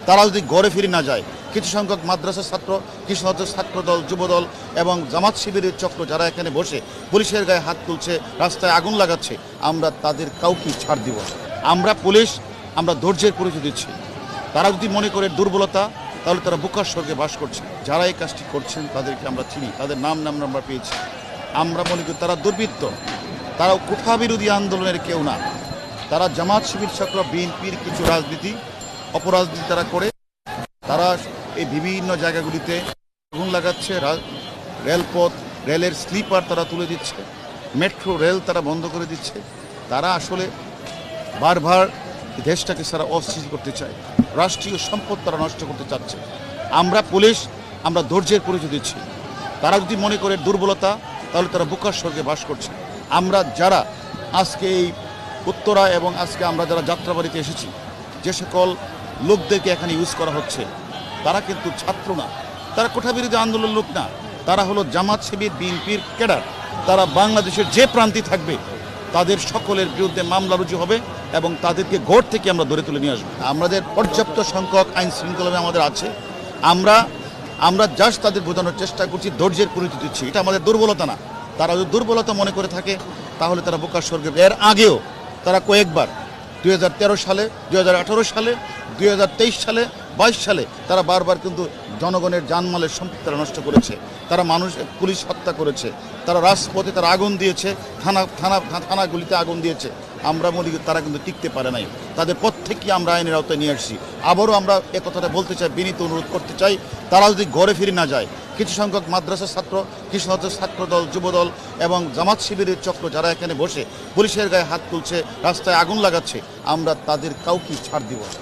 তারা যদি ঘরে ফিরে না যায়, কিছু সংখ্যক মাদ্রাসার ছাত্র, কিছু সংখ্যক ছাত্রদল, যুবদল এবং জামাত শিবিরের চক্র যারা এখানে বসে পুলিশের গায়ে হাত তুলছে, রাস্তায় আগুন লাগাচ্ছে, আমরা তাদের কাউকে ছাড় দিব না। আমরা পুলিশ, আমরা ধৈর্যের পরিচয় দিচ্ছি। তারা যদি মনে করে দুর্বলতা, তাহলে তারা বুকার স্বর্গে বাস করছে। যারা এই কাজটি করছেন তাদেরকে আমরা চিনি, তাদের নাম আমরা পেয়েছি। আমরা মনে করি তারা দুর্বৃত্ত, তারা কোঠা বিরোধী আন্দোলনের কেউ না। তারা জামাত শিবির চক্র, বিএনপির কিছু রাজনীতি, অপরাজনীতি তারা করে তারা এই বিভিন্ন জায়গাগুলিতে আগুন লাগাচ্ছে, রেলপথ, রেলের স্লিপার তারা তুলে দিচ্ছে, মেট্রো রেল তারা বন্ধ করে দিচ্ছে। তারা আসলে বারবার দেশটাকে সারা অস্থির করতে চায়, রাষ্ট্রীয় সম্পদ তারা নষ্ট করতে চাচ্ছে। আমরা পুলিশ, আমরা ধৈর্যের পরিচয় দিচ্ছি। তারা যদি মনে করে দুর্বলতা, তাহলে তারা বুকার স্বর্গে বাস করছে। আমরা যারা আজকে এই উত্তরা এবং আজকে আমরা যারা যাত্রাবাড়িতে এসেছি, যে সকল লোকদেরকে এখানে ইউজ করা হচ্ছে, তারা কিন্তু ছাত্র না, তারা কোঠা বিরোধী আন্দোলনের লোক না, তারা হলো জামাত শিবির, বিএনপির ক্যাডার। তারা বাংলাদেশের যে প্রান্তে থাকবে তাদের সকলের বিরুদ্ধে মামলা রুজু হবে এবং তাদেরকে ঘর থেকে আমরা ধরে তুলে নিয়ে আসবো। আমাদের পর্যাপ্ত সংখ্যক আইন শৃঙ্খলা আমাদের আছে। আমরা জাস্ট তাদের বোঝানোর চেষ্টা করছি, ধৈর্যের পরিচয় দিচ্ছি। এটা আমাদের দুর্বলতা না। তারা যদি দুর্বলতা মনে করে থাকে তাহলে তারা বোকার স্বর্গে। এর আগেও তারা কয়েকবার 2013 সালে, 2018 সালে, 2023 সালে, 22 সালে তারা বারবার কিন্তু জনগণের জানমালের সম্পদ তারা নষ্ট করেছে। তারা পুলিশ হত্যা করেছে, তারা রাজপথে তারা আগুন দিয়েছে, থানাগুলিতে আগুন দিয়েছে। আমরা মনে করি তারা কিন্তু টিকতে পারে নাই। তাদের প্রত্যেককে আমরা আইনের আওতায় নিয়ে আসছি। আবারও আমরা এ কথাটা বলতে চাই, বিনীত অনুরোধ করতে চাই, তারা যদি ঘরে ফিরে না যায়, কিছু সংখ্যক মাদ্রাসার ছাত্র, কিছু সংখ্যক ছাত্রদল, যুবদল এবং জামাত শিবিরের চক্র যারা এখানে বসে পুলিশের গায়ে হাত তুলছে, রাস্তায় আগুন লাগাচ্ছে, আমরা তাদের কাউকে ছাড় দিব না।